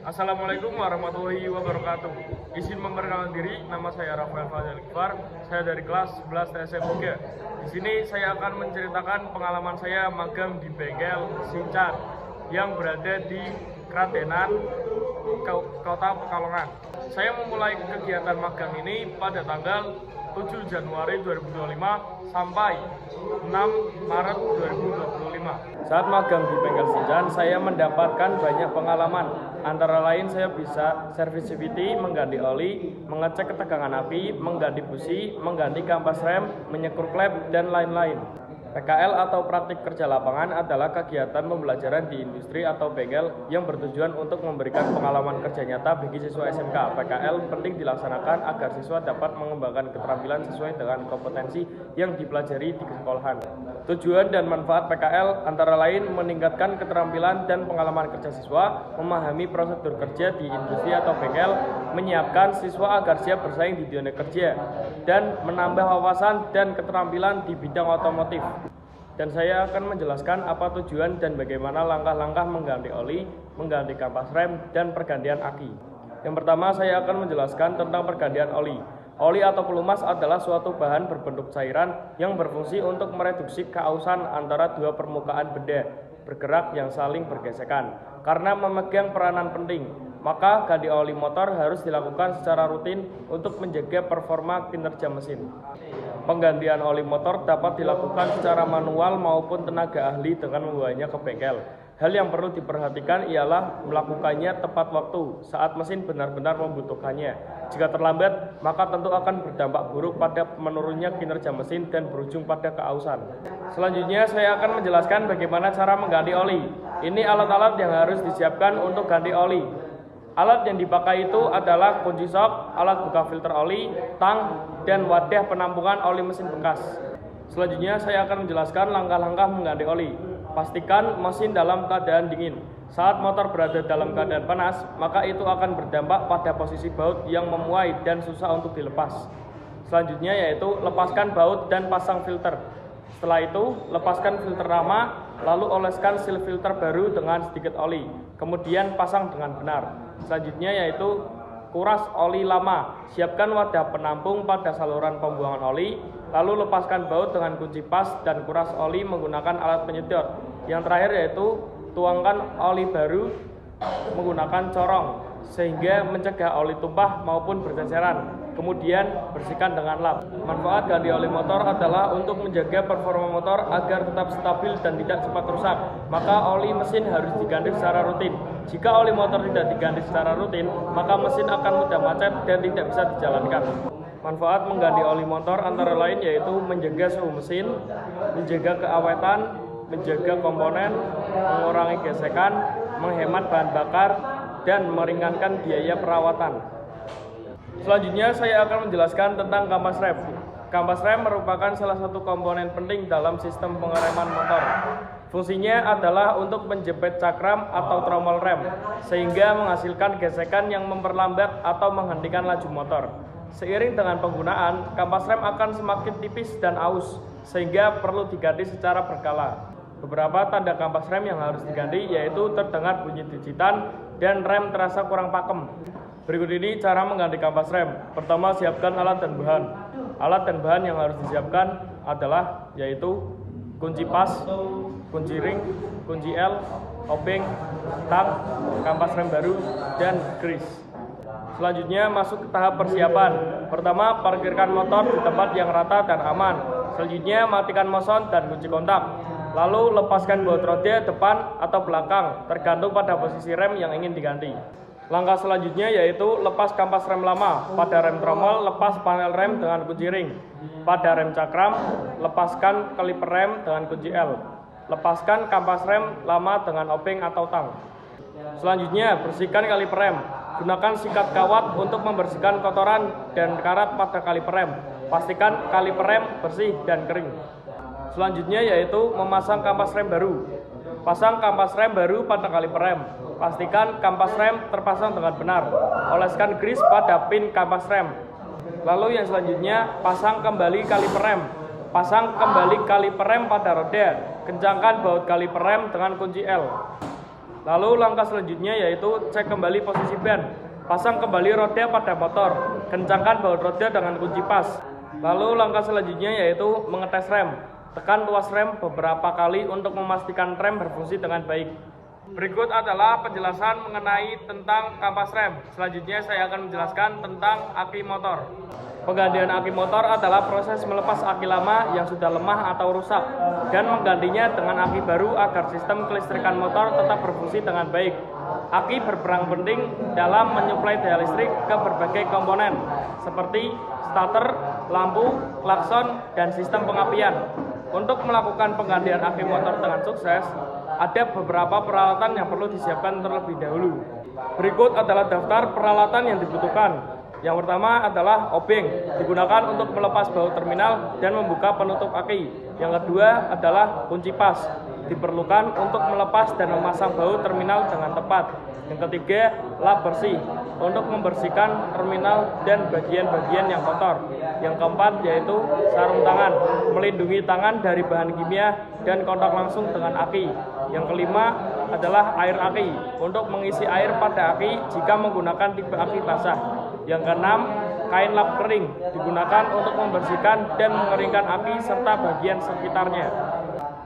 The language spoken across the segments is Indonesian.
Assalamualaikum warahmatullahi wabarakatuh. Izin memperkenalkan diri, nama saya Rafael Fadil Iqbal. Saya dari kelas 11 TSM 3. Di sini saya akan menceritakan pengalaman saya magang di bengkel Sincar yang berada di Kradenan, Kota Pekalongan. Saya memulai kegiatan magang ini pada tanggal 7 Januari 2025 sampai 6 Maret 2025. Saat magang di bengkel Sincar, saya mendapatkan banyak pengalaman. Antara lain saya bisa servis CVT, mengganti oli, mengecek ketegangan api, mengganti busi, mengganti kampas rem, menyekur klep, dan lain-lain. PKL atau praktik kerja lapangan adalah kegiatan pembelajaran di industri atau bengkel yang bertujuan untuk memberikan pengalaman kerja nyata bagi siswa SMK. PKL penting dilaksanakan agar siswa dapat mengembangkan keterampilan sesuai dengan kompetensi yang dipelajari di sekolahan. Tujuan dan manfaat PKL antara lain meningkatkan keterampilan dan pengalaman kerja siswa, memahami prosedur kerja di industri atau bengkel, menyiapkan siswa agar siap bersaing di dunia kerja, dan menambah wawasan dan keterampilan di bidang otomotif. Dan saya akan menjelaskan apa tujuan dan bagaimana langkah-langkah mengganti oli, mengganti kampas rem, dan pergantian aki. Yang pertama, saya akan menjelaskan tentang pergantian oli. Oli atau pelumas adalah suatu bahan berbentuk cairan yang berfungsi untuk mereduksi keausan antara dua permukaan benda bergerak yang saling bergesekan. Karena memegang peranan penting, maka ganti oli motor harus dilakukan secara rutin untuk menjaga performa kinerja mesin. Penggantian oli motor dapat dilakukan secara manual maupun tenaga ahli dengan membawanya ke bengkel. Hal yang perlu diperhatikan ialah melakukannya tepat waktu saat mesin benar-benar membutuhkannya. Jika terlambat, maka tentu akan berdampak buruk pada menurunnya kinerja mesin dan berujung pada keausan. Selanjutnya, saya akan menjelaskan bagaimana cara mengganti oli. Ini alat-alat yang harus disiapkan untuk ganti oli. Alat yang dipakai itu adalah kunci sok, alat buka filter oli, tang, dan wadah penampungan oli mesin bekas. Selanjutnya saya akan menjelaskan langkah-langkah mengganti oli. Pastikan mesin dalam keadaan dingin. Saat motor berada dalam keadaan panas, maka itu akan berdampak pada posisi baut yang memuai dan susah untuk dilepas. Selanjutnya yaitu lepaskan baut dan pasang filter. Setelah itu, lepaskan filter lama, lalu oleskan seal filter baru dengan sedikit oli. Kemudian pasang dengan benar. Selanjutnya yaitu kuras oli lama. Siapkan wadah penampung pada saluran pembuangan oli, lalu lepaskan baut dengan kunci pas dan kuras oli menggunakan alat penyedot. Yang terakhir yaitu tuangkan oli baru menggunakan corong sehingga mencegah oli tumpah maupun berceceran. Kemudian bersihkan dengan lap. Manfaat ganti oli motor adalah untuk menjaga performa motor agar tetap stabil dan tidak cepat rusak. Maka oli mesin harus diganti secara rutin. Jika oli motor tidak diganti secara rutin, maka mesin akan mudah macet dan tidak bisa dijalankan. Manfaat mengganti oli motor antara lain yaitu menjaga suhu mesin, menjaga keawetan, menjaga komponen, mengurangi gesekan, menghemat bahan bakar, dan meringankan biaya perawatan. Selanjutnya saya akan menjelaskan tentang kampas rem. Kampas rem merupakan salah satu komponen penting dalam sistem pengereman motor. Fungsinya adalah untuk menjepit cakram atau tromol rem, sehingga menghasilkan gesekan yang memperlambat atau menghentikan laju motor. Seiring dengan penggunaan, kampas rem akan semakin tipis dan aus, sehingga perlu diganti secara berkala. Beberapa tanda kampas rem yang harus diganti yaitu terdengar bunyi digitan dan rem terasa kurang pakem. Berikut ini cara mengganti kampas rem. Pertama, siapkan alat dan bahan. Alat dan bahan yang harus disiapkan adalah yaitu kunci pas, kunci ring, kunci L, obeng, tang, kampas rem baru, dan grease. Selanjutnya masuk ke tahap persiapan. Pertama, parkirkan motor di tempat yang rata dan aman. Selanjutnya matikan motion dan kunci kontak. Lalu lepaskan baut roda depan atau belakang, tergantung pada posisi rem yang ingin diganti. Langkah selanjutnya yaitu lepas kampas rem lama. Pada rem tromol, lepas panel rem dengan kunci ring. Pada rem cakram, lepaskan kaliper rem dengan kunci L. Lepaskan kampas rem lama dengan obeng atau tang. Selanjutnya, bersihkan kaliper rem. Gunakan sikat kawat untuk membersihkan kotoran dan karat pada kaliper rem. Pastikan kaliper rem bersih dan kering. Selanjutnya yaitu memasang kampas rem baru. Pasang kampas rem baru pada kaliper rem. Pastikan kampas rem terpasang dengan benar. Oleskan grease pada pin kampas rem. Lalu yang selanjutnya, pasang kembali kaliper rem. Pasang kembali kaliper rem pada roda. Kencangkan baut kaliper rem dengan kunci L. Lalu langkah selanjutnya yaitu cek kembali posisi ban, pasang kembali roda pada motor, kencangkan baut roda dengan kunci pas. Lalu langkah selanjutnya yaitu mengetes rem, tekan tuas rem beberapa kali untuk memastikan rem berfungsi dengan baik. Berikut adalah penjelasan mengenai tentang kampas rem. Selanjutnya saya akan menjelaskan tentang aki motor. Penggantian aki motor adalah proses melepas aki lama yang sudah lemah atau rusak dan menggantinya dengan aki baru agar sistem kelistrikan motor tetap berfungsi dengan baik. Aki berperan penting dalam menyuplai daya listrik ke berbagai komponen seperti starter, lampu, klakson, dan sistem pengapian. Untuk melakukan penggantian aki motor dengan sukses, ada beberapa peralatan yang perlu disiapkan terlebih dahulu. Berikut adalah daftar peralatan yang dibutuhkan. Yang pertama adalah obeng, digunakan untuk melepas baut terminal dan membuka penutup aki. Yang kedua adalah kunci pas, diperlukan untuk melepas dan memasang baut terminal dengan tepat. Yang ketiga, lap bersih, untuk membersihkan terminal dan bagian-bagian yang kotor. Yang keempat yaitu sarung tangan, melindungi tangan dari bahan kimia dan kontak langsung dengan aki. Yang kelima adalah air aki, untuk mengisi air pada aki jika menggunakan tipe aki basah. Yang keenam, kain lap kering, digunakan untuk membersihkan dan mengeringkan aki serta bagian sekitarnya.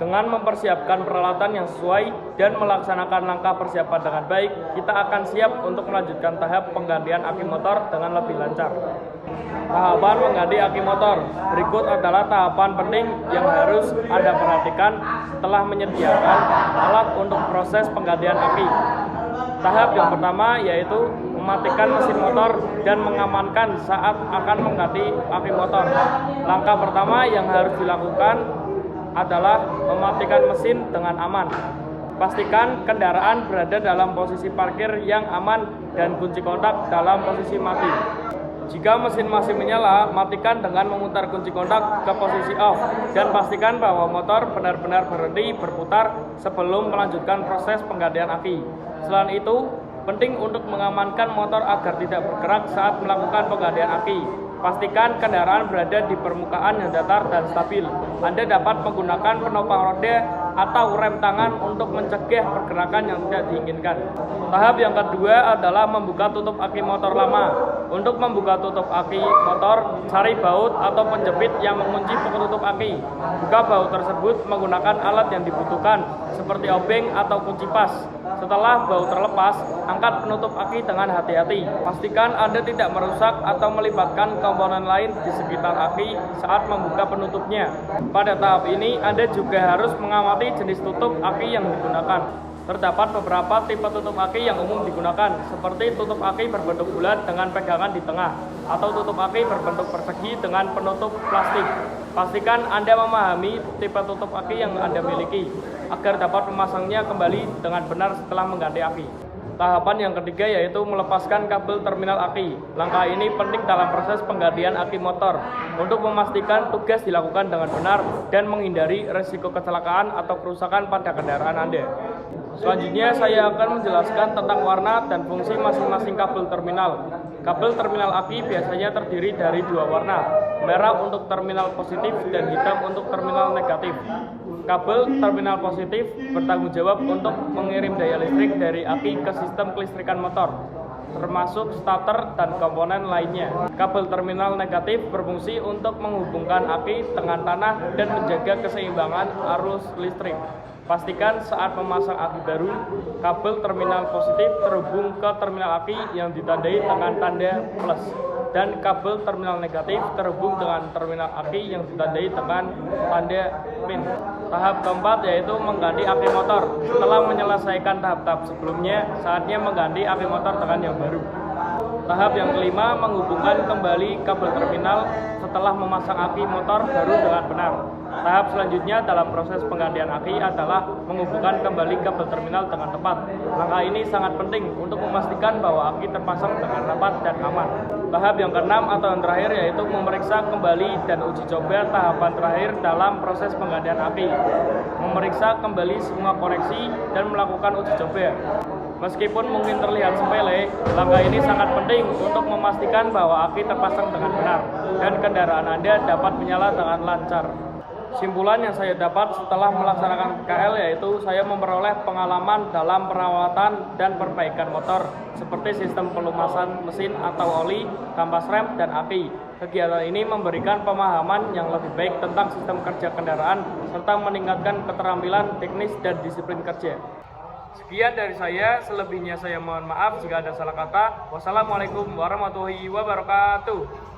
Dengan mempersiapkan peralatan yang sesuai dan melaksanakan langkah persiapan dengan baik, kita akan siap untuk melanjutkan tahap penggantian aki motor dengan lebih lancar. Tahapan mengganti aki motor. Berikut adalah tahapan penting yang harus Anda perhatikan setelah menyediakan alat untuk proses penggantian aki. Tahap yang pertama yaitu mematikan mesin motor dan mengamankan saat akan mengganti aki motor. Langkah pertama yang harus dilakukan adalah mematikan mesin dengan aman. Pastikan kendaraan berada dalam posisi parkir yang aman dan kunci kontak dalam posisi mati. Jika mesin masih menyala, matikan dengan memutar kunci kontak ke posisi off dan pastikan bahwa motor benar-benar berhenti berputar sebelum melanjutkan proses penggantian aki. Selain itu, penting untuk mengamankan motor agar tidak bergerak saat melakukan penggantian aki. Pastikan kendaraan berada di permukaan yang datar dan stabil. Anda dapat menggunakan penopang roda atau rem tangan untuk mencegah pergerakan yang tidak diinginkan. Tahap yang kedua adalah membuka tutup aki motor lama. Untuk membuka tutup aki motor, cari baut atau penjepit yang mengunci penutup aki. Buka baut tersebut menggunakan alat yang dibutuhkan, seperti obeng atau kunci pas. Setelah baut terlepas, angkat penutup aki dengan hati-hati. Pastikan Anda tidak merusak atau melibatkan komponen lain di sekitar aki saat membuka penutupnya. Pada tahap ini, Anda juga harus mengamati jenis tutup aki yang digunakan. Terdapat beberapa tipe tutup aki yang umum digunakan, seperti tutup aki berbentuk bulat dengan pegangan di tengah, atau tutup aki berbentuk persegi dengan penutup plastik. Pastikan Anda memahami tipe tutup aki yang Anda miliki, agar dapat memasangnya kembali dengan benar setelah mengganti aki. Tahapan yang ketiga yaitu melepaskan kabel terminal aki. Langkah ini penting dalam proses penggantian aki motor untuk memastikan tugas dilakukan dengan benar dan menghindari risiko kecelakaan atau kerusakan pada kendaraan Anda. Selanjutnya saya akan menjelaskan tentang warna dan fungsi masing-masing kabel terminal. Kabel terminal aki biasanya terdiri dari dua warna, merah untuk terminal positif dan hitam untuk terminal negatif. Kabel terminal positif bertanggung jawab untuk mengirim daya listrik dari aki ke sistem kelistrikan motor, termasuk starter dan komponen lainnya. Kabel terminal negatif berfungsi untuk menghubungkan aki dengan tanah dan menjaga keseimbangan arus listrik. Pastikan saat memasang aki baru, kabel terminal positif terhubung ke terminal aki yang ditandai dengan tanda plus, dan kabel terminal negatif terhubung dengan terminal aki yang ditandai dengan tanda min. Tahap keempat yaitu mengganti aki motor. Setelah menyelesaikan tahap-tahap sebelumnya, saatnya mengganti aki motor dengan yang baru. Tahap yang kelima, menghubungkan kembali kabel terminal setelah memasang aki motor baru dengan benar. Tahap selanjutnya dalam proses penggantian aki adalah menghubungkan kembali kabel terminal dengan tepat. Langkah ini sangat penting untuk memastikan bahwa aki terpasang dengan rapat dan aman. Tahap yang keenam atau yang terakhir yaitu memeriksa kembali dan uji coba tahapan terakhir dalam proses penggantian aki. Memeriksa kembali semua koneksi dan melakukan uji coba. Meskipun mungkin terlihat sepele, langkah ini sangat penting untuk memastikan bahwa aki terpasang dengan benar dan kendaraan Anda dapat menyala dengan lancar. Kesimpulan yang saya dapat setelah melaksanakan PKL yaitu saya memperoleh pengalaman dalam perawatan dan perbaikan motor seperti sistem pelumasan mesin atau oli, kampas rem, dan aki. Kegiatan ini memberikan pemahaman yang lebih baik tentang sistem kerja kendaraan serta meningkatkan keterampilan teknis dan disiplin kerja. Sekian dari saya, selebihnya saya mohon maaf jika ada salah kata. Wassalamualaikum warahmatullahi wabarakatuh.